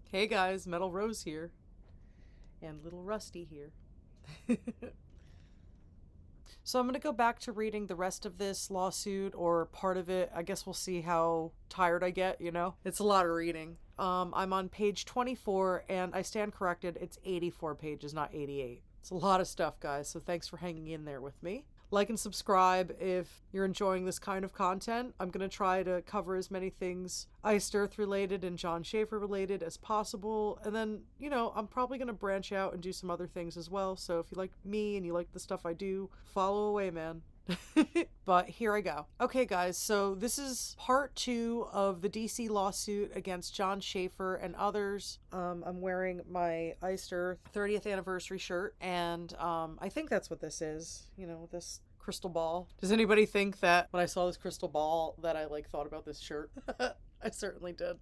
Hey guys, Metal Rose here, and Little Rusty here. So I'm going to go back to reading the rest of this lawsuit, or part of it. I guess we'll see how tired I get, you know? It's a lot of reading. I'm on page 24, and I stand corrected, it's 84 pages, not 88. It's a lot of stuff, guys, so thanks for hanging in there with me. Like and subscribe if you're enjoying this kind of content. I'm going to try to cover as many things Iced Earth related and John Schaffer related as possible. And then, I'm probably going to branch out and do some other things as well. So if you like me and you like the stuff I do, follow away, man. But here I go. Okay, guys, so this is part 2 of the DC lawsuit against John Schaffer and others. I'm wearing my Iced Earth 30th anniversary shirt, and I think that's what this is, this crystal ball. Does anybody think that when I saw this crystal ball that I thought about this shirt? I certainly did.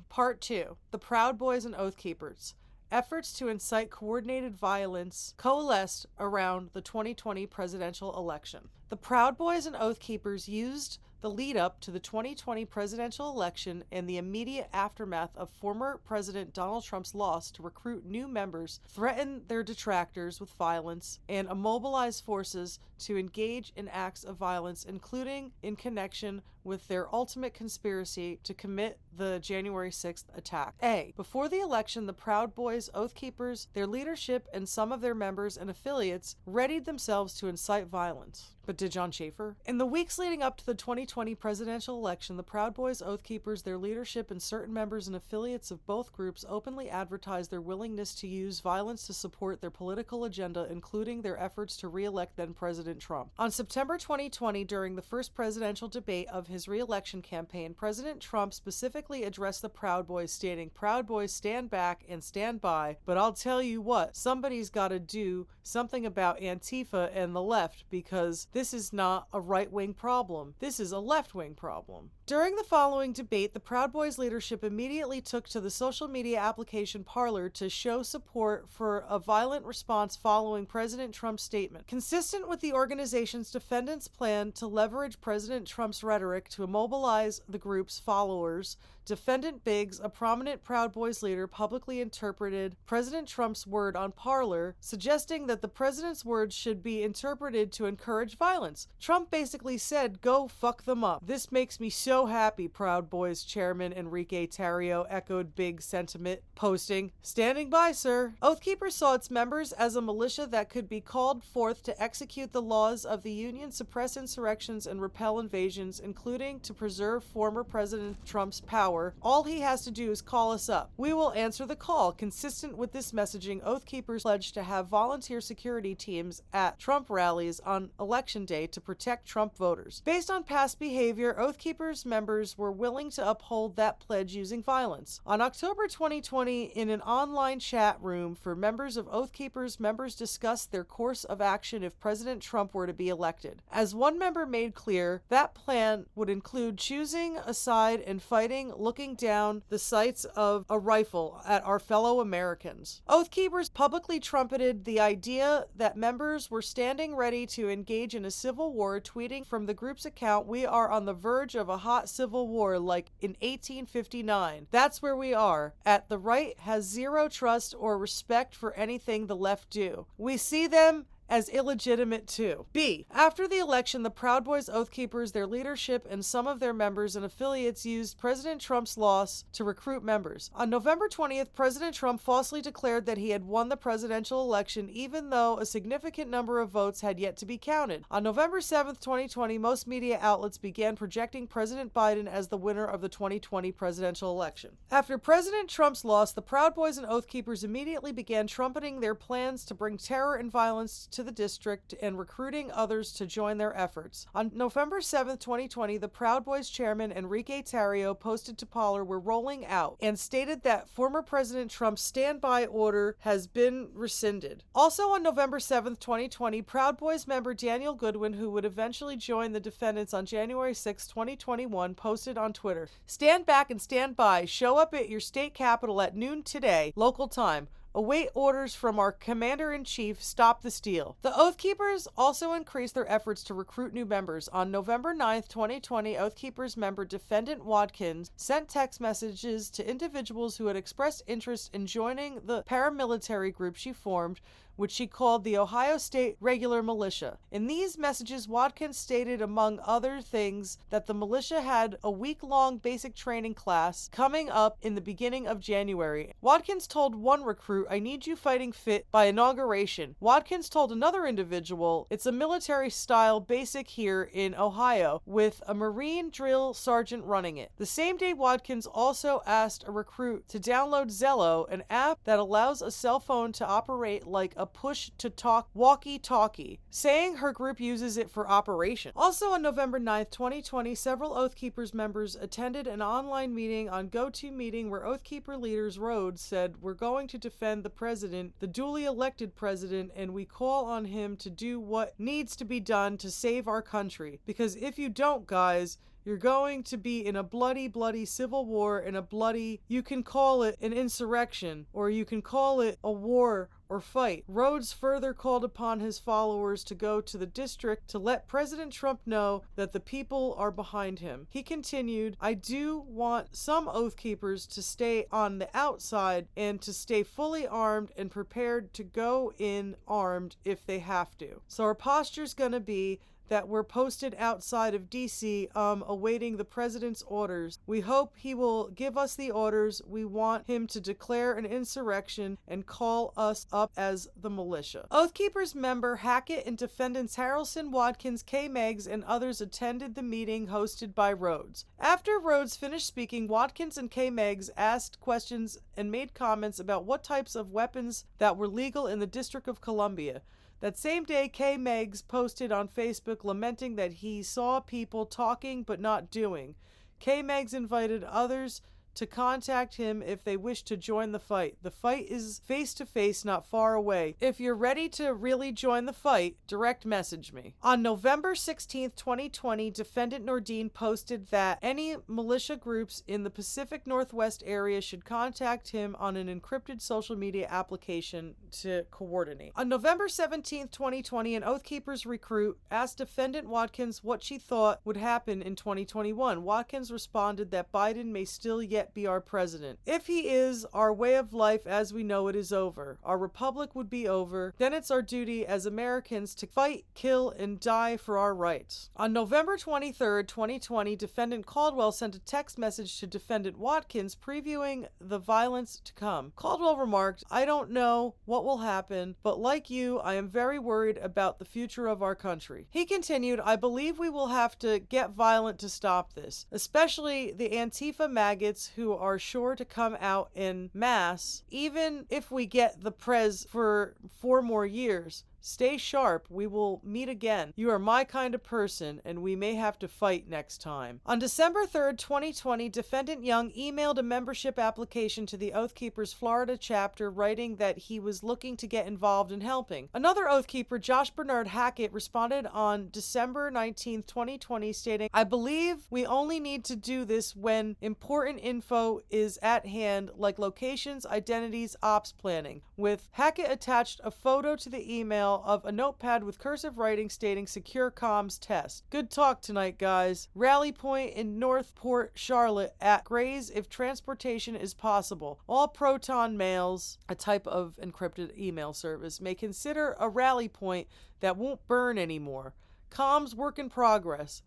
Part 2, the Proud Boys and Oath Keepers. Efforts to incite coordinated violence coalesced around the 2020 presidential election. The Proud Boys and Oath Keepers used the lead up to the 2020 presidential election and the immediate aftermath of former President Donald Trump's loss to recruit new members, threaten their detractors with violence, and immobilize forces to engage in acts of violence, including in connection with their ultimate conspiracy to commit the January 6th attack. A. Before the election, the Proud Boys, Oath Keepers, their leadership, and some of their members and affiliates readied themselves to incite violence. But did John Schaffer? In the weeks leading up to the 2020 presidential election, the Proud Boys, Oath Keepers, their leadership, and certain members and affiliates of both groups openly advertised their willingness to use violence to support their political agenda, including their efforts to re-elect then-President Trump. On September 2020, during the first presidential debate of his re-election campaign, President Trump specifically addressed the Proud Boys, stating, "Proud Boys, stand back and stand by, but I'll tell you what, somebody's got to do something about Antifa and the left, because this is not a right-wing problem. This is a left-wing problem." During the following debate, the Proud Boys leadership immediately took to the social media application Parler to show support for a violent response following President Trump's statement. Consistent with the organization's defendants' plan to leverage President Trump's rhetoric to immobilize the group's followers, Defendant Biggs, a prominent Proud Boys leader, publicly interpreted President Trump's word on Parler, suggesting that the president's words should be interpreted to encourage violence. Trump basically said, "Go fuck them up." "This makes me so happy," Proud Boys chairman Enrique Tarrio echoed Biggs' sentiment, posting, "Standing by, sir." Oath Keepers saw its members as a militia that could be called forth to execute the laws of the Union, suppress insurrections, and repel invasions, including to preserve former President Trump's power. "All he has to do is call us up. We will answer the call." Consistent with this messaging, Oath Keepers pledged to have volunteer security teams at Trump rallies on Election Day to protect Trump voters. Based on past behavior, Oath Keepers members were willing to uphold that pledge using violence. On October 2020, in an online chat room for members of Oath Keepers, members discussed their course of action if President Trump were to be elected. As one member made clear, that plan would include choosing a side and fighting, looking down the sights of a rifle at our fellow Americans. Oath Keepers publicly trumpeted the idea that members were standing ready to engage in a civil war, tweeting from the group's account, "We are on the verge of a hot civil war like in 1859. That's where we are. At the right has zero trust or respect for anything the left do. We see them as illegitimate too." B. After the election, the Proud Boys, Oath Keepers, their leadership, and some of their members and affiliates used President Trump's loss to recruit members. On November 20th, President Trump falsely declared that he had won the presidential election, even though a significant number of votes had yet to be counted. On November 7th, 2020, most media outlets began projecting President Biden as the winner of the 2020 presidential election. After President Trump's loss, the Proud Boys and Oath Keepers immediately began trumpeting their plans to bring terror and violence to the district and recruiting others to join their efforts. On November 7th, 2020, the Proud Boys chairman Enrique Tarrio posted to Parler, "We're rolling out," and stated that former President Trump's standby order has been rescinded. Also on November 7th, 2020, Proud Boys member Daniel Goodwin, who would eventually join the defendants on January 6, 2021, posted on Twitter, "Stand back and stand by. Show up at your state capitol at noon today, local time. Await orders from our Commander-in-Chief. Stop the steal. The Oath Keepers also increased their efforts to recruit new members. On November 9th, 2020, Oath Keepers member Defendant Watkins sent text messages to individuals who had expressed interest in joining the paramilitary group she formed, which she called the Ohio State Regular Militia. In these messages, Watkins stated, among other things, that the militia had a week-long basic training class coming up in the beginning of January. Watkins told one recruit, "I need you fighting fit by inauguration." Watkins told another individual, "It's a military-style basic here in Ohio, with a Marine drill sergeant running it." The same day, Watkins also asked a recruit to download Zelle, an app that allows a cell phone to operate like a push-to-talk walkie-talkie, saying her group uses it for operation. Also on November 9th, 2020, several Oath Keepers members attended an online meeting on GoToMeeting where Oath Keeper leaders Rhodes said, "We're going to defend the president, the duly elected president, and we call on him to do what needs to be done to save our country. Because if you don't, guys, you're going to be in a bloody, bloody civil war and a bloody, you can call it an insurrection, or you can call it a war or fight." Rhodes further called upon his followers to go to the district to let President Trump know that the people are behind him. He continued, "I do want some Oath Keepers to stay on the outside and to stay fully armed and prepared to go in armed if they have to. So our posture's gonna be that we're posted outside of DC, awaiting the president's orders. We hope he will give us the orders. We want him to declare an insurrection and call us up as the militia." Oath Keepers member Hackett and defendants Harrelson, Watkins, K. Meggs, and others attended the meeting hosted by Rhodes. After Rhodes finished speaking, Watkins and K. Meggs asked questions and made comments about what types of weapons that were legal in the District of Columbia. That same day, K. Meggs posted on Facebook lamenting that he saw people talking but not doing. K. Meggs invited others to contact him if they wish to join the fight. The fight is face-to-face, not far away. If you're ready to really join the fight, direct message me. On November 16th, 2020, Defendant Nordine posted that any militia groups in the Pacific Northwest area should contact him on an encrypted social media application to coordinate. On November 17th, 2020, an Oath Keepers recruit asked Defendant Watkins what she thought would happen in 2021. Watkins responded that Biden may still yet be our president. If he is, our way of life as we know it is over. Our republic would be over. Then it's our duty as Americans to fight, kill, and die for our rights. On November 23rd, 2020, Defendant Caldwell sent a text message to Defendant Watkins previewing the violence to come. Caldwell remarked, "I don't know what will happen, but like you, I am very worried about the future of our country." He continued, "I believe we will have to get violent to stop this, especially the Antifa maggots who are sure to come out in mass, even if we get the prez for 4 more years. Stay sharp. We will meet again. You are my kind of person, and we may have to fight next time." On December 3rd, 2020, Defendant Young emailed a membership application to the Oath Keepers Florida chapter, writing that he was looking to get involved in helping. Another Oath Keeper, Josh Bernard Hackett, responded on December 19th, 2020, stating, "I believe we only need to do this when important info is at hand, like locations, identities, ops planning." With Hackett attached a photo to the email of a notepad with cursive writing stating "Secure Comms Test." "Good talk tonight, guys. Rally point in Northport, Charlotte at Grays if transportation is possible. All Proton mails," a type of encrypted email service, "may consider a rally point that won't burn anymore. Comms work in progress.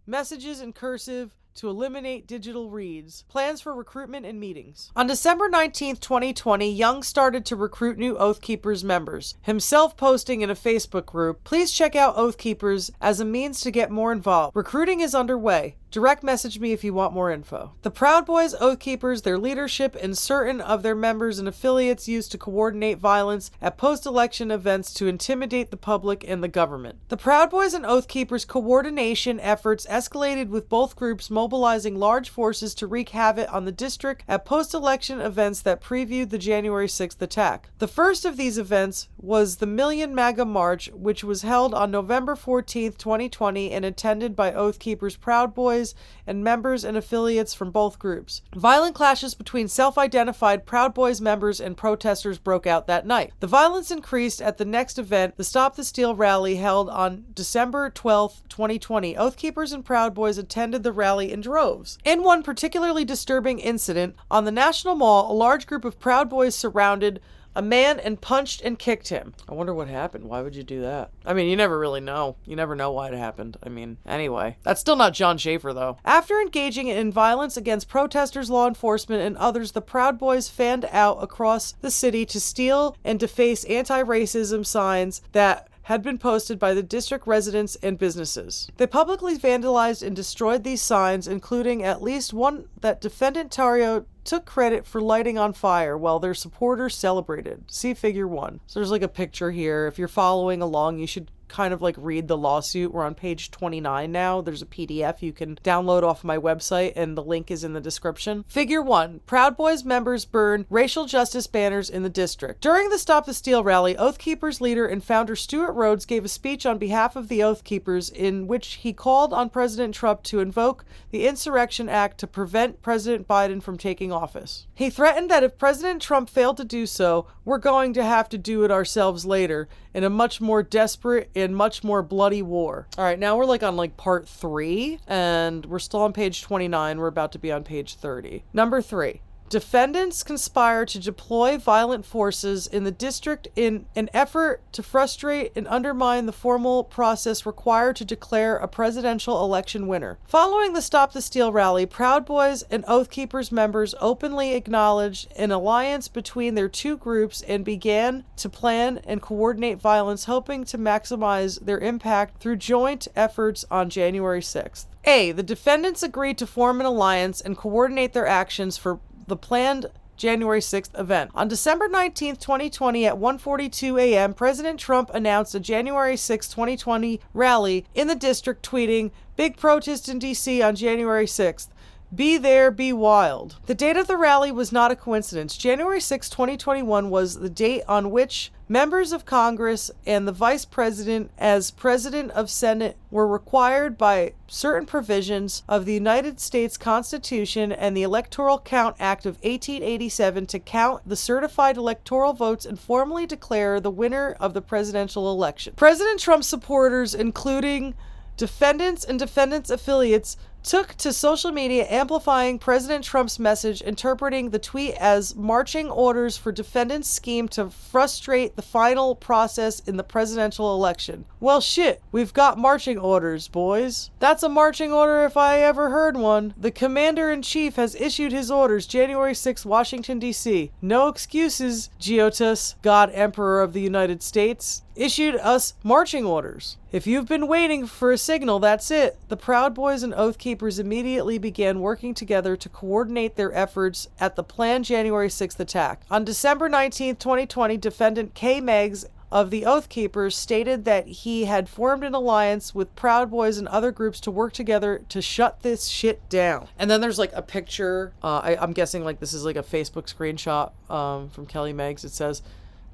Messages in cursive to eliminate digital reads. Plans for recruitment and meetings." On December 19th, 2020, Young started to recruit new Oath Keepers members, himself posting in a Facebook group, "Please check out Oath Keepers as a means to get more involved. Recruiting is underway. Direct message me if you want more info." The Proud Boys Oath Keepers, their leadership, and certain of their members and affiliates used to coordinate violence at post-election events to intimidate the public and the government. The Proud Boys and Oath Keepers coordination efforts escalated with both groups mobilizing mobilizing large forces to wreak havoc on the district at post-election events that previewed the January 6th attack. The first of these events was the Million MAGA March, which was held on November 14th, 2020, and attended by Oath Keepers Proud Boys and members and affiliates from both groups. Violent clashes between self-identified Proud Boys members and protesters broke out that night. The violence increased at the next event, the Stop the Steal rally held on December 12th, 2020. Oath Keepers and Proud Boys attended the rally in droves. In one particularly disturbing incident, on the National Mall, a large group of Proud Boys surrounded a man and punched and kicked him. I wonder what happened. Why would you do that? I mean, you never really know. You never know why it happened. I mean, anyway. That's still not John Schaffer, though. After engaging in violence against protesters, law enforcement, and others, the Proud Boys fanned out across the city to steal and deface anti-racism signs that had been posted by the district residents and businesses. They publicly vandalized and destroyed these signs, including at least one that defendant Tario took credit for lighting on fire while their supporters celebrated. See figure 1. So there's like a picture here. If you're following along, you should kind of like read the lawsuit. We're on page 29 now. There's a PDF you can download off my website, and the link is in the description. Figure 1. Proud Boys members burn racial justice banners in the district. During the Stop the Steal rally, Oath Keepers leader and founder Stuart Rhodes gave a speech on behalf of the Oath Keepers in which he called on President Trump to invoke the Insurrection Act to prevent President Biden from taking office. He threatened that if President Trump failed to do so, we're going to have to do it ourselves later in a much more desperate and much more bloody war. All right, now we're like on like part 3, and we're still on page 29. We're about to be on page 30. Number 3. Defendants conspire to deploy violent forces in the district in an effort to frustrate and undermine the formal process required to declare a presidential election winner. Following the Stop the Steal rally, Proud Boys and Oath Keepers members openly acknowledged an alliance between their two groups and began to plan and coordinate violence, hoping to maximize their impact through joint efforts on January 6th. A. The defendants agreed to form an alliance and coordinate their actions for the planned January 6th event. On December 19th, 2020 at 1:42 a.m., President Trump announced a January 6, 2020 rally in the district, tweeting, "Big protest in D.C. on January 6th. Be there, be wild." The date of the rally was not a coincidence. January 6, 2021 was the date on which members of Congress and the Vice President, as President of Senate, were required by certain provisions of the United States Constitution and the Electoral Count Act of 1887 to count the certified electoral votes and formally declare the winner of the presidential election. President Trump's supporters, including defendants and defendants' affiliates, took to social media amplifying President Trump's message, interpreting the tweet as marching orders for defendants' scheme to frustrate the final process in the presidential election. Well, shit, we've got marching orders, boys. That's a marching order if I ever heard one. The Commander-in-Chief has issued his orders, January 6, Washington, D.C. No excuses, Gettr, God Emperor of the United States, issued us marching orders. If you've been waiting for a signal, that's it. The Proud Boys and Oath Keepers immediately began working together to coordinate their efforts at the planned January 6th attack. On December 19th, 2020, defendant K. Meggs of the Oath Keepers stated that he had formed an alliance with Proud Boys and other groups to work together to shut this shit down. And then there's like a picture. I'm guessing like this is like a Facebook screenshot from Kelly Meggs. It says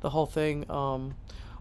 the whole thing.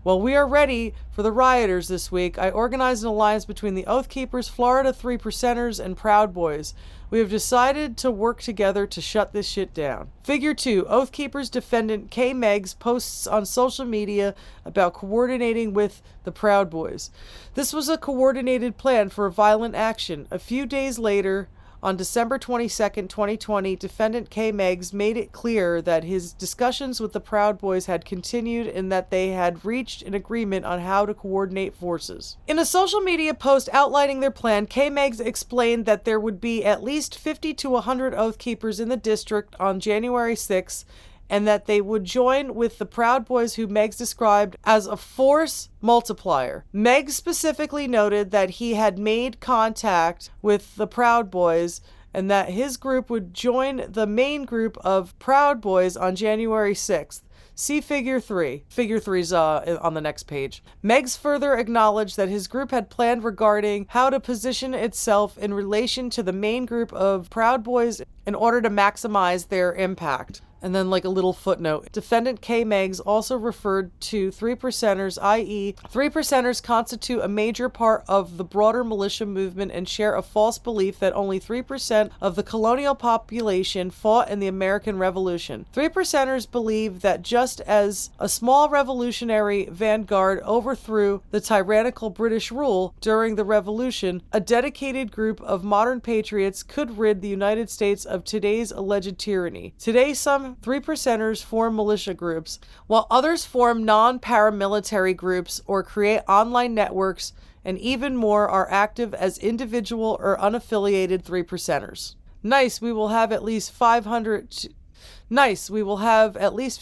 Well, we are ready for the rioters this week. I organized an alliance between the Oath Keepers, Florida 3%ers, and Proud Boys. We have decided to work together to shut this shit down. Figure 2. Oath Keepers defendant K. Meggs posts on social media about coordinating with the Proud Boys. This was a coordinated plan for a violent action. A few days later, on December 22nd, 2020, defendant K. Meggs made it clear that his discussions with the Proud Boys had continued and that they had reached an agreement on how to coordinate forces. In a social media post outlining their plan, K. Meggs explained that there would be at least 50 to 100 Oath Keepers in the district on January 6th, and that they would join with the Proud Boys, who Meggs described as a force multiplier. Meggs specifically noted that he had made contact with the Proud Boys and that his group would join the main group of Proud Boys on January 6th. See Figure 3. Figure 3's on the next page. Meggs further acknowledged that his group had planned regarding how to position itself in relation to the main group of Proud Boys in order to maximize their impact. And then like a little footnote. Defendant K. Meggs also referred to 3%ers, i.e. 3%ers constitute a major part of the broader militia movement and share a false belief that only 3% of the colonial population fought in the American Revolution. 3%ers believe that just as a small revolutionary vanguard overthrew the tyrannical British rule during the Revolution, a dedicated group of modern patriots could rid the United States of today's alleged tyranny. Today, some 3%ers form militia groups, while others form non-paramilitary groups or create online networks, and even more are active as individual or unaffiliated 3%ers. Nice, we will have at least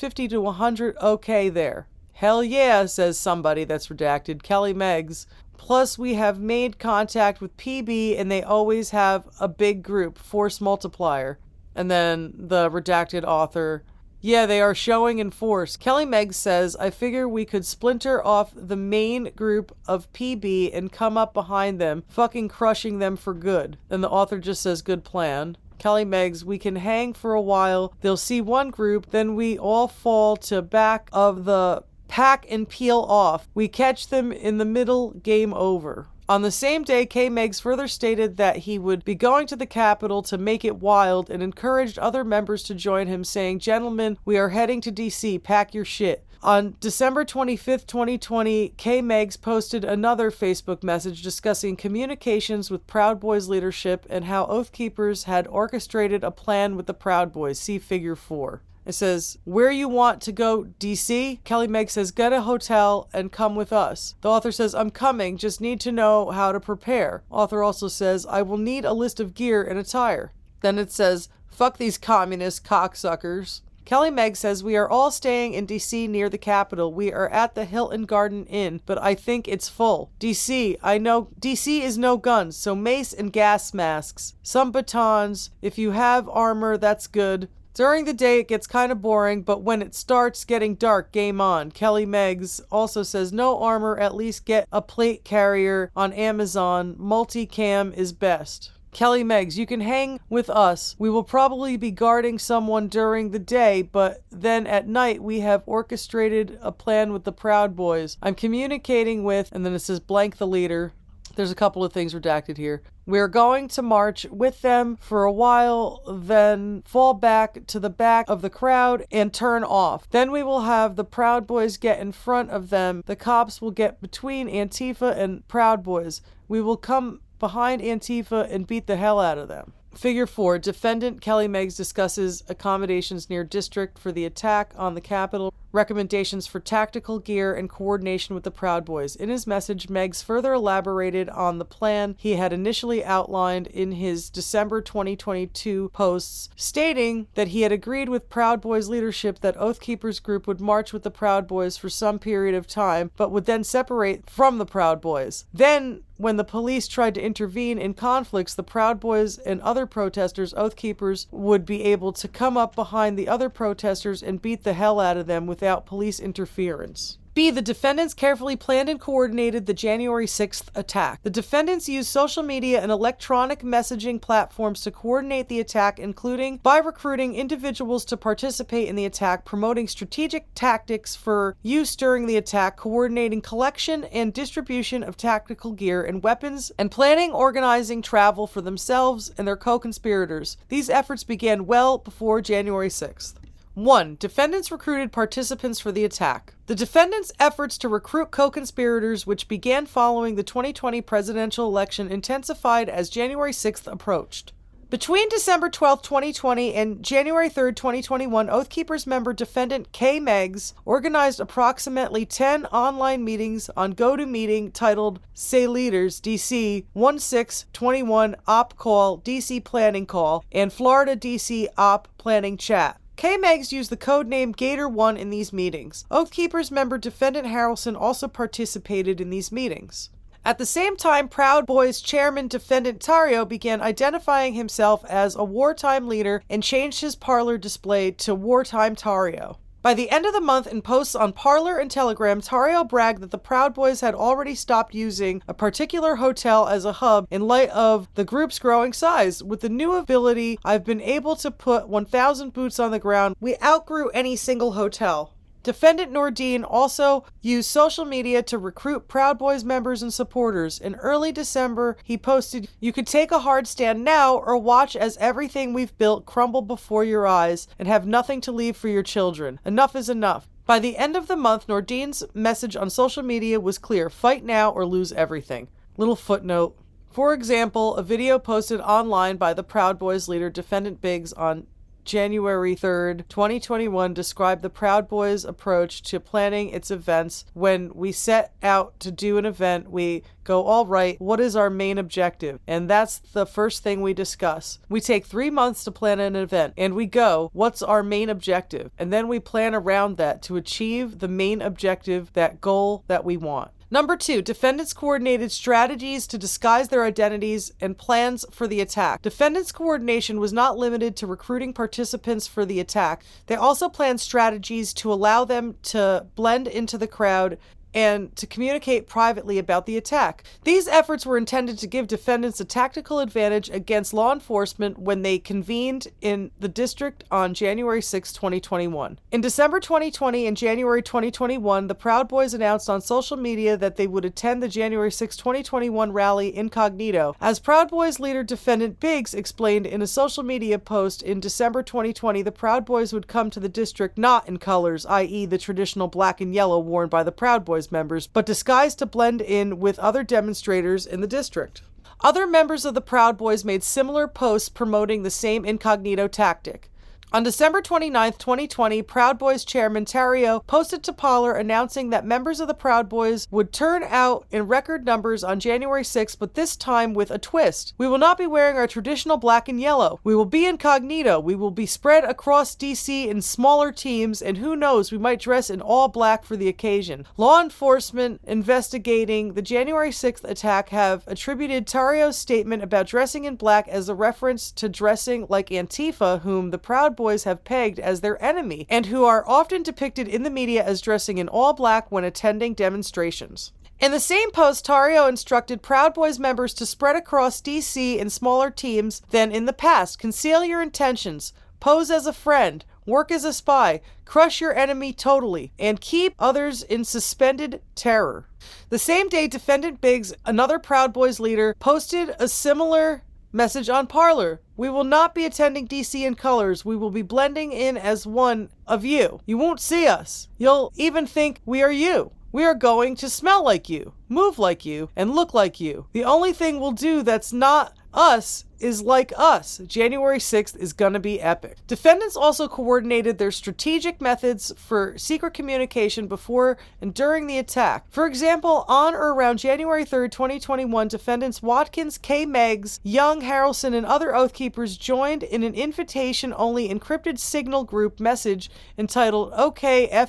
50 to 100 okay there. Hell yeah, says somebody that's redacted, Kelly Meggs. Plus, we have made contact with PB and they always have a big group, force multiplier. And then the redacted author, yeah, they are showing in force. Kelly Meggs says, I figure we could splinter off the main group of PB and come up behind them, fucking crushing them for good. And the author just says, good plan. Kelly Meggs, we can hang for a while. They'll see one group, then we all fall to back of the pack and peel off. We catch them in the middle, game over. On the same day, K. Meggs further stated that he would be going to the Capitol to make it wild and encouraged other members to join him, saying, gentlemen, we are heading to D.C., pack your shit. On December 25th, 2020, K. Meggs posted another Facebook message discussing communications with Proud Boys leadership and how Oath Keepers had orchestrated a plan with the Proud Boys. See Figure 4. It says, where you want to go, DC? Kelly Meggs says, get a hotel and come with us. The author says, I'm coming, just need to know how to prepare. Author also says, I will need a list of gear and attire. Then it says, fuck these communist cocksuckers. Kelly Meggs says, we are all staying in DC near the Capitol. We are at the Hilton Garden Inn, but I think it's full. DC, I know DC is no guns, so mace and gas masks. Some batons. If you have armor, that's good. During the day, it gets kind of boring, but when it starts getting dark, game on. Kelly Meggs also says, no armor, at least get a plate carrier on Amazon. Multicam is best. Kelly Meggs, you can hang with us. We will probably be guarding someone during the day, but then at night we have orchestrated a plan with the Proud Boys. I'm communicating with, and then it says blank the leader. There's a couple of things redacted here. We're going to march with them for a while, then fall back to the back of the crowd and turn off. Then we will have the Proud Boys get in front of them. The cops will get between Antifa and Proud Boys. We will come behind Antifa and beat the hell out of them. Figure 4. Defendant Kelly Meggs discusses accommodations near district for the attack on the Capitol, recommendations for tactical gear, and coordination with the Proud Boys. In his message, Meggs further elaborated on the plan he had initially outlined in his December 2022 posts, stating that he had agreed with Proud Boys leadership that Oath Keepers group would march with the Proud Boys for some period of time, but would then separate from the Proud Boys. Then, when the police tried to intervene in conflicts, the Proud Boys and other protesters, Oath Keepers, would be able to come up behind the other protesters and beat the hell out of them without police interference. B. The defendants carefully planned and coordinated the January 6th attack. The defendants used social media and electronic messaging platforms to coordinate the attack, including by recruiting individuals to participate in the attack, promoting strategic tactics for use during the attack, coordinating collection and distribution of tactical gear and weapons, and planning organizing travel for themselves and their co-conspirators. These efforts began well before January 6th. 1. Defendants recruited participants for the attack. The defendants' efforts to recruit co-conspirators, which began following the 2020 presidential election, intensified as January 6th approached. Between December 12, 2020 and January 3, 2021, Oath Keepers member defendant K. Meggs organized approximately 10 online meetings on GoToMeeting titled Say Leaders DC 1621 Op Call DC Planning Call and Florida DC Op Planning Chat. K. Meggs used the codename Gettr1 in these meetings. Oath Keepers member defendant Harrelson also participated in these meetings. At the same time, Proud Boys chairman defendant Tario began identifying himself as a wartime leader and changed his parlor display to Wartime Tario. By the end of the month, in posts on Parler and Telegram, Tario bragged that the Proud Boys had already stopped using a particular hotel as a hub in light of the group's growing size. With the new ability, I've been able to put 1,000 boots on the ground. We outgrew any single hotel. Defendant Nordine also used social media to recruit Proud Boys members and supporters. In early December, he posted, "You could take a hard stand now or watch as everything we've built crumble before your eyes and have nothing to leave for your children. Enough is enough." By the end of the month, Nordine's message on social media was clear: fight now or lose everything. Little footnote. For example, a video posted online by the Proud Boys leader Defendant Biggs on January 3rd, 2021 described the Proud Boys' approach to planning its events. When we set out to do an event, we go, all right, what is our main objective? And that's the first thing we discuss. We take 3 months to plan an event, and we go, what's our main objective? And then we plan around that to achieve the main objective, that goal that we want. Number 2, defendants coordinated strategies to disguise their identities and plans for the attack. Defendants' coordination was not limited to recruiting participants for the attack. They also planned strategies to allow them to blend into the crowd and to communicate privately about the attack. These efforts were intended to give defendants a tactical advantage against law enforcement when they convened in the district on January 6, 2021. In December 2020 and January 2021, the Proud Boys announced on social media that they would attend the January 6, 2021 rally incognito. As Proud Boys leader Defendant Biggs explained in a social media post in December 2020, the Proud Boys would come to the district not in colors, i.e. the traditional black and yellow worn by the Proud Boys members, but disguised to blend in with other demonstrators in the district. Other members of the Proud Boys made similar posts promoting the same incognito tactic. On December 29, 2020, Proud Boys chairman Tario posted to Parler announcing that members of the Proud Boys would turn out in record numbers on January 6, but this time with a twist. We will not be wearing our traditional black and yellow. We will be incognito. We will be spread across DC in smaller teams, and who knows, we might dress in all black for the occasion. Law enforcement investigating the January 6th attack have attributed Tario's statement about dressing in black as a reference to dressing like Antifa, whom the Proud Boys have pegged as their enemy, and who are often depicted in the media as dressing in all black when attending demonstrations. In the same post, Tario instructed Proud Boys members to spread across DC in smaller teams than in the past. Conceal your intentions, pose as a friend, work as a spy, crush your enemy totally, and keep others in suspended terror. The same day, Defendant Biggs, another Proud Boys leader, posted a similar message on Parler. We will not be attending DC in colors. We will be blending in as one of you. You won't see us. You'll even think we are you. We are going to smell like you, move like you, and look like you. The only thing we'll do that's not us is like us. January 6th is gonna be epic. Defendants also coordinated their strategic methods for secret communication before and during the attack. For example, on or around January 3rd, 2021, defendants Watkins, K. Meggs, Young, Harrelson, and other Oath Keepers joined in an invitation-only encrypted signal group message entitled OKFLDCOP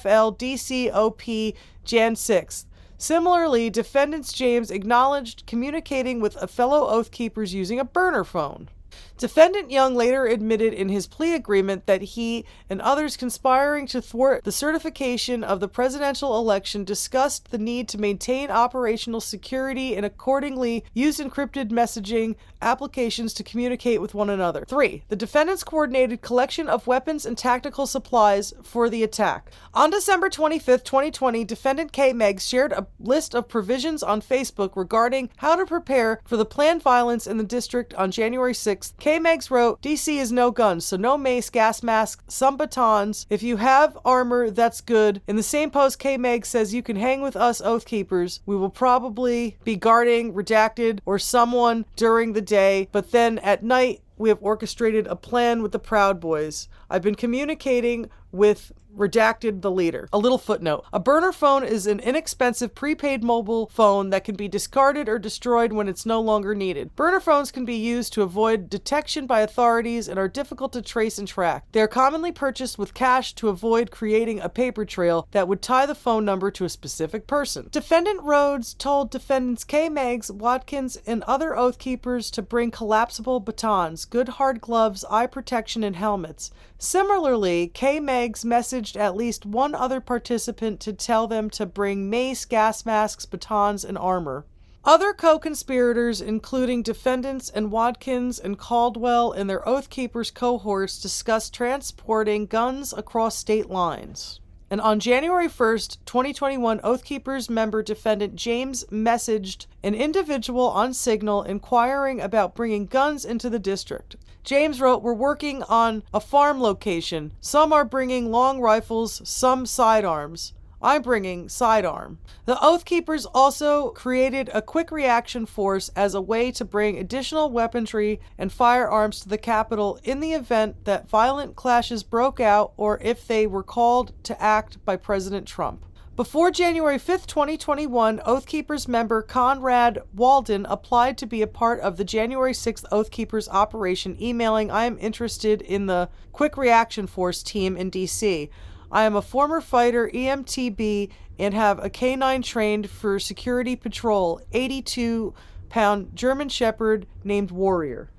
Jan 6th. Similarly, defendants James acknowledged communicating with a fellow Oath Keepers using a burner phone. Defendant Young later admitted in his plea agreement that he and others conspiring to thwart the certification of the presidential election discussed the need to maintain operational security and accordingly used encrypted messaging applications to communicate with one another. 3. The defendants coordinated collection of weapons and tactical supplies for the attack. On December 25, 2020, Defendant K. Meggs shared a list of provisions on Facebook regarding how to prepare for the planned violence in the district on January 6th. K. Meggs wrote, DC is no guns, so no mace, gas mask, some batons. If you have armor, that's good. In the same post, K. Meggs says you can hang with us Oath Keepers. We will probably be guarding Redacted or someone during the day, but then at night we have orchestrated a plan with the Proud Boys. I've been communicating with Redacted, the leader. A little footnote. A burner phone is an inexpensive prepaid mobile phone that can be discarded or destroyed when it's no longer needed. Burner phones can be used to avoid detection by authorities and are difficult to trace and track. They are commonly purchased with cash to avoid creating a paper trail that would tie the phone number to a specific person. Defendant Rhodes told defendants K. Meggs, Watkins, and other Oath Keepers to bring collapsible batons, good hard gloves, eye protection, and helmets. Similarly, K. Meggs Meggs messaged at least one other participant to tell them to bring mace, gas masks, batons, and armor. Other co-conspirators, including defendants and Watkins and Caldwell and their Oath Keepers cohorts, discussed transporting guns across state lines. And on January 1st, 2021, Oath Keepers member defendant James messaged an individual on Signal inquiring about bringing guns into the district. James wrote, "We're working on a farm location. Some are bringing long rifles, some sidearms. I'm bringing sidearm." The Oath Keepers also created a quick reaction force as a way to bring additional weaponry and firearms to the Capitol in the event that violent clashes broke out or if they were called to act by President Trump. Before January 5th, 2021, Oath Keepers member Conrad Walden applied to be a part of the January 6th Oath Keepers operation, emailing, "I am interested in the Quick Reaction Force team in D.C. I am a former fighter, EMTB, and have a K9 trained for security patrol, 82-pound German Shepherd named Warrior.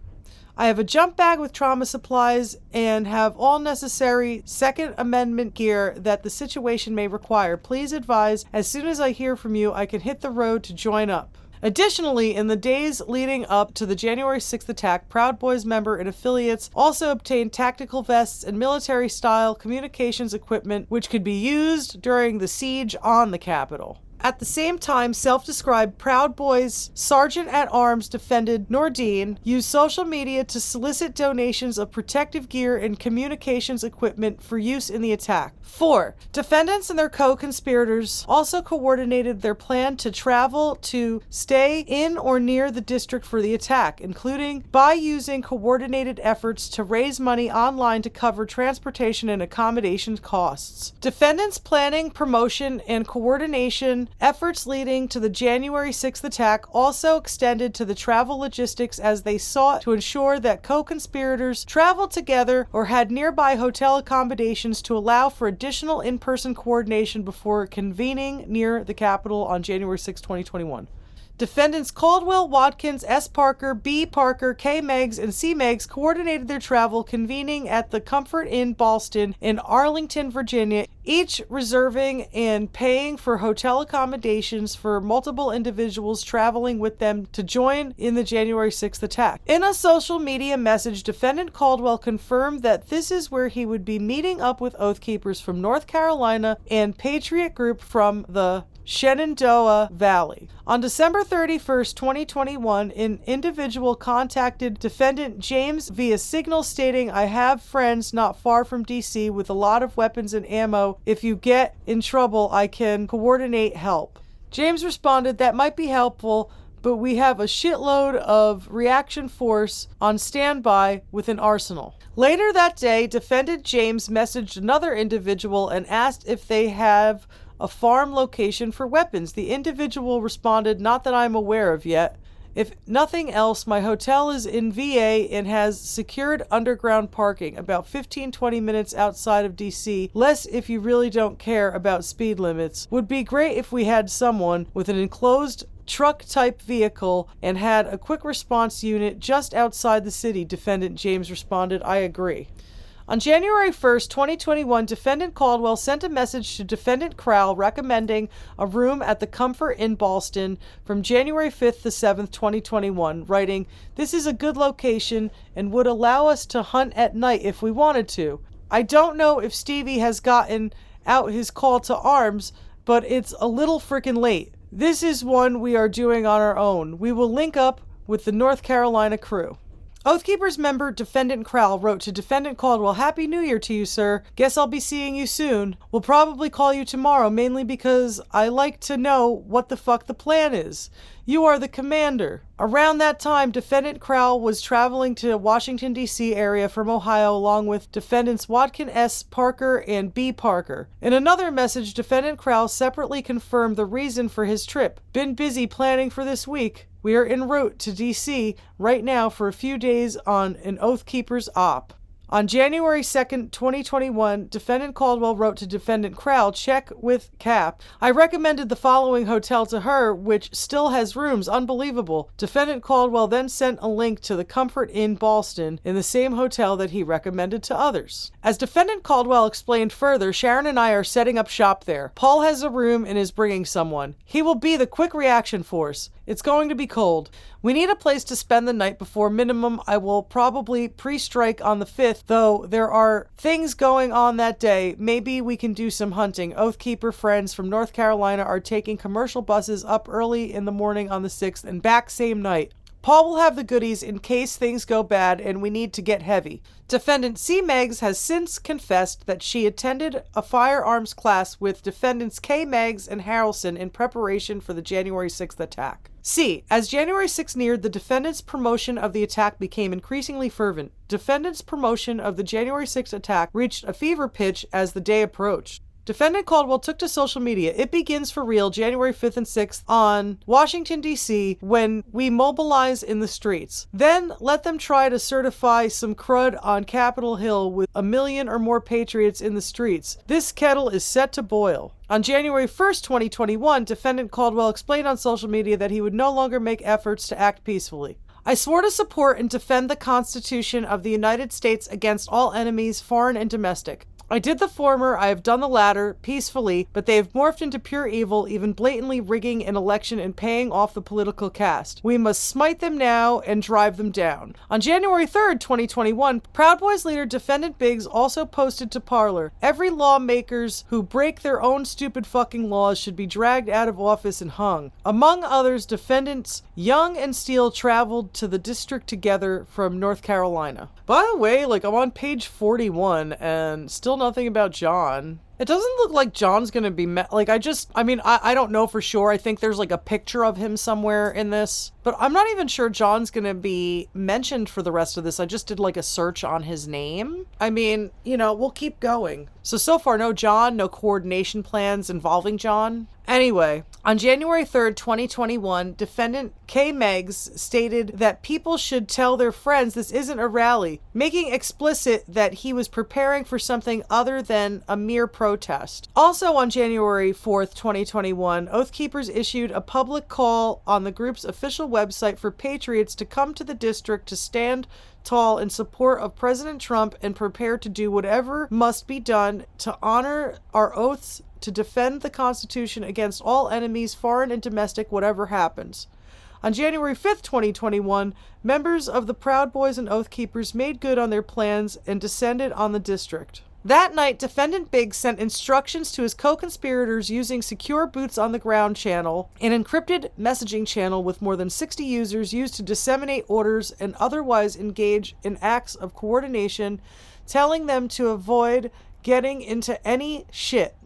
I have a jump bag with trauma supplies and have all necessary Second Amendment gear that the situation may require. Please advise as soon as I hear from you, I can hit the road to join up." Additionally, in the days leading up to the January 6th attack, Proud Boys member and affiliates also obtained tactical vests and military-style communications equipment which could be used during the siege on the Capitol. At the same time, self-described Proud Boys Sergeant-at-Arms defendant Nordine used social media to solicit donations of protective gear and communications equipment for use in the attack. 4. Defendants and their co-conspirators also coordinated their plan to travel to stay in or near the district for the attack, including by using coordinated efforts to raise money online to cover transportation and accommodation costs. Defendants' planning, promotion, and coordination efforts leading to the January 6th attack also extended to the travel logistics as they sought to ensure that co-conspirators traveled together or had nearby hotel accommodations to allow for additional in-person coordination before convening near the Capitol on January 6, 2021. Defendants Caldwell, Watkins, S. Parker, B. Parker, K. Meggs, and C. Meggs coordinated their travel, convening at the Comfort Inn Ballston in Arlington, Virginia, each reserving and paying for hotel accommodations for multiple individuals traveling with them to join in the January 6th attack. In a social media message, Defendant Caldwell confirmed that this is where he would be meeting up with Oath Keepers from North Carolina and Patriot Group from the Shenandoah Valley. On December 31st, 2021, an individual contacted defendant James via Signal stating, "I have friends not far from DC with a lot of weapons and ammo. If you get in trouble, I can coordinate help." James responded, "That might be helpful, but we have a shitload of reaction force on standby with an arsenal." Later that day, defendant James messaged another individual and asked if they have a farm location for weapons. The individual responded, "Not that I'm aware of yet. If nothing else, my hotel is in VA and has secured underground parking about 15-20 minutes outside of DC. Less if you really don't care about speed limits. Would be great if we had someone with an enclosed truck-type vehicle and had a quick response unit just outside the city." Defendant James responded, "I agree." On January 1st, 2021, Defendant Caldwell sent a message to Defendant Crowell recommending a room at the Comfort in Ballston from January 5th to 7th, 2021, writing, "This is a good location and would allow us to hunt at night if we wanted to. I don't know if Stevie has gotten out his call to arms, but it's a little frickin' late. This is one we are doing on our own. We will link up with the North Carolina crew." Oath Keepers member Defendant Crowell wrote to Defendant Caldwell, "Happy New Year to you, sir. Guess I'll be seeing you soon. We'll probably call you tomorrow, mainly because I like to know what the fuck the plan is. You are the commander." Around that time, Defendant Crowell was traveling to Washington, D.C. area from Ohio along with Defendants Watkins, S. Parker, and B. Parker. In another message, Defendant Crowell separately confirmed the reason for his trip. "Been busy planning for this week. We are en route to D.C. right now for a few days on an Oath Keepers op." On January 2nd, 2021, Defendant Caldwell wrote to Defendant Crowell, check with Cap. I recommended the following hotel to her, which still has rooms. Unbelievable. Defendant Caldwell then sent a link to the Comfort Inn Ballston in the same hotel that he recommended to others. As Defendant Caldwell explained further, Sharon and I are setting up shop there. Paul has a room and is bringing someone. He will be the quick reaction force. It's going to be cold. We need a place to spend the night before minimum. I will probably pre-strike on the 5th, though there are things going on that day. Maybe we can do some hunting. Oathkeeper friends from North Carolina are taking commercial buses up early in the morning on the 6th and back same night. Paul will have the goodies in case things go bad and we need to get heavy. Defendant C. Meggs has since confessed that she attended a firearms class with defendants K. Meggs and Harrelson in preparation for the January 6th attack. C. As January 6th neared, the defendant's promotion of the attack became increasingly fervent. Defendant's promotion of the January 6th attack reached a fever pitch as the day approached. Defendant Caldwell took to social media. It begins for real January 5th and 6th on Washington, D.C. when we mobilize in the streets. Then let them try to certify some crud on Capitol Hill with 1 million or more patriots in the streets. This kettle is set to boil. On January 1st, 2021, Defendant Caldwell explained on social media that he would no longer make efforts to act peacefully. I swore to support and defend the Constitution of the United States against all enemies, foreign and domestic. I did the former, I have done the latter, peacefully, but they have morphed into pure evil, even blatantly rigging an election and paying off the political caste. We must smite them now and drive them down. On January 3rd, 2021, Proud Boys leader Defendant Biggs also posted to Parler, every lawmakers who break their own stupid fucking laws should be dragged out of office and hung. Among others, defendants Young and Steele traveled to the district together from North Carolina. By the way, I'm on page 41 and still nothing about John. It doesn't look like John's gonna be I don't know for sure. I think there's a picture of him somewhere in this, but I'm not even sure John's gonna be mentioned for the rest of this. I just did a search on his name. We'll keep going. So far, no John, no coordination plans involving John. Anyway, on January 3rd, 2021, Defendant K. Meggs stated that people should tell their friends this isn't a rally, making explicit that he was preparing for something other than a mere protest. Also on January 4th, 2021, Oathkeepers issued a public call on the group's official website for patriots to come to the district to stand tall in support of President Trump and prepare to do whatever must be done to honor our oaths to defend the Constitution against all enemies, foreign and domestic, whatever happens. On January 5th, 2021, members of the Proud Boys and Oathkeepers made good on their plans and descended on the district. That night, Defendant Biggs sent instructions to his co-conspirators using secure boots on the ground channel, an encrypted messaging channel with more than 60 users used to disseminate orders and otherwise engage in acts of coordination, telling them to avoid getting into any shit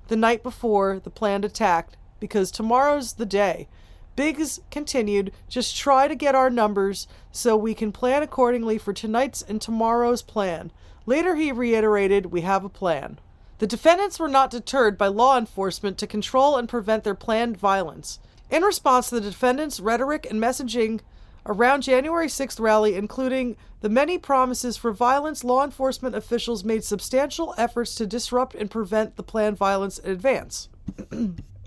the night before the planned attack, because tomorrow's the day. Biggs continued, just try to get our numbers so we can plan accordingly for tonight's and tomorrow's plan. Later he reiterated, we have a plan. The defendants were not deterred by law enforcement to control and prevent their planned violence. In response to the defendants' rhetoric and messaging around January 6th rally, including the many promises for violence, law enforcement officials made substantial efforts to disrupt and prevent the planned violence in advance.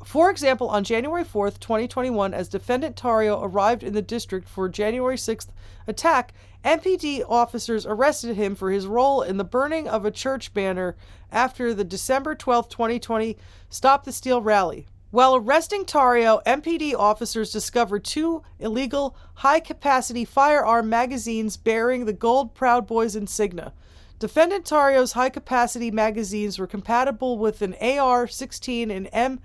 For example, on January 4th, 2021, as Defendant Tarrio arrived in the district for January 6th attack, MPD officers arrested him for his role in the burning of a church banner after the December 12th, 2020 Stop the Steal rally. While arresting Tarrio, MPD officers discovered 2 illegal high-capacity firearm magazines bearing the gold Proud Boys insignia. Defendant Tarrio's high-capacity magazines were compatible with an AR-16 and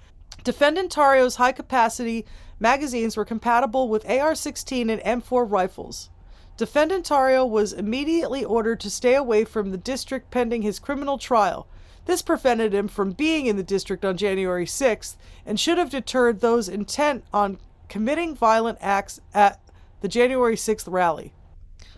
Defendant Tarrio's high-capacity magazines were compatible with AR-16 and M4 rifles. Defendant Tarrio was immediately ordered to stay away from the district pending his criminal trial. This prevented him from being in the district on January 6th and should have deterred those intent on committing violent acts at the January 6th rally.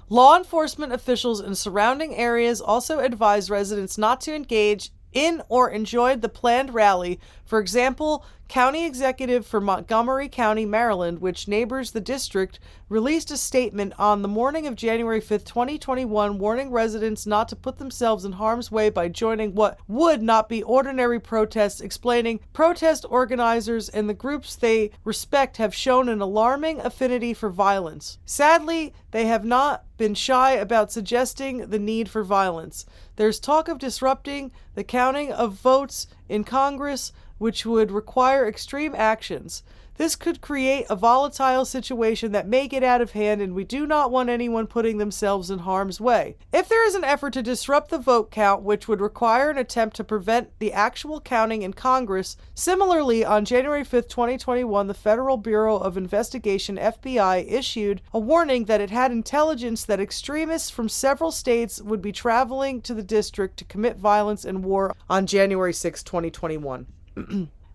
Law enforcement officials in surrounding areas also advised residents not to engage in or enjoyed the planned rally. For example, County Executive for Montgomery County, Maryland, which neighbors the district, released a statement on the morning of January 5th, 2021, warning residents not to put themselves in harm's way by joining what would not be ordinary protests, explaining protest organizers and the groups they respect have shown an alarming affinity for violence. Sadly, they have not been shy about suggesting the need for violence. There's talk of disrupting the counting of votes in Congress, which would require extreme actions. This could create a volatile situation that may get out of hand, and we do not want anyone putting themselves in harm's way. If there is an effort to disrupt the vote count, which would require an attempt to prevent the actual counting in Congress, similarly, on January 5th, 2021, the Federal Bureau of Investigation, FBI, issued a warning that it had intelligence that extremists from several states would be traveling to the district to commit violence and war on January 6, 2021.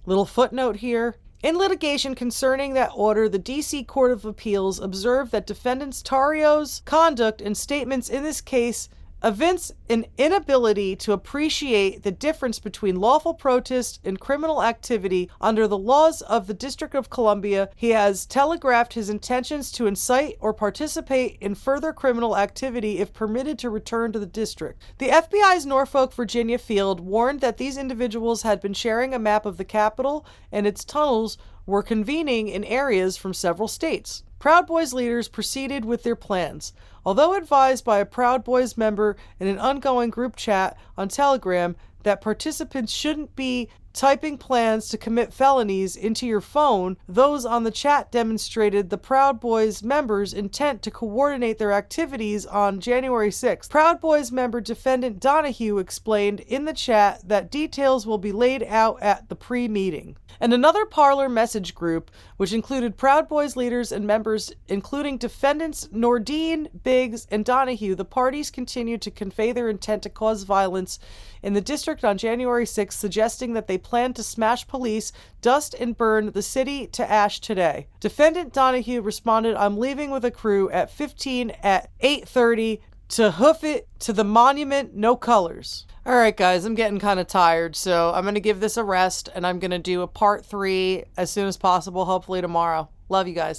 Little footnote here. In litigation concerning that order, the D.C. Court of Appeals observed that defendants Tarrio's conduct and statements in this case evince an inability to appreciate the difference between lawful protest and criminal activity. Under the laws of the District of Columbia, he has telegraphed his intentions to incite or participate in further criminal activity if permitted to return to the district. The FBI's Norfolk, Virginia field warned that these individuals had been sharing a map of the Capitol and its tunnels were convening in areas from several states. Proud Boys leaders proceeded with their plans. Although advised by a Proud Boys member in an ongoing group chat on Telegram that participants shouldn't be typing plans to commit felonies into your phone, those on the chat demonstrated the Proud Boys members' intent to coordinate their activities on January 6th. Proud Boys member defendant Donahue explained in the chat that details will be laid out at the pre-meeting. And another Parler message group, which included Proud Boys leaders and members, including defendants Nordine, Biggs, and Donahue, the parties continued to convey their intent to cause violence in the district on January 6th, suggesting that they plan to smash police, dust and burn the city to ash today. Defendant Donahue responded, "I'm leaving with a crew at 15 at 8:30 to hoof it to the monument, no colors." All right, guys, I'm getting kind of tired, so I'm going to give this a rest, and I'm going to do a part 3 as soon as possible, hopefully tomorrow. Love you guys.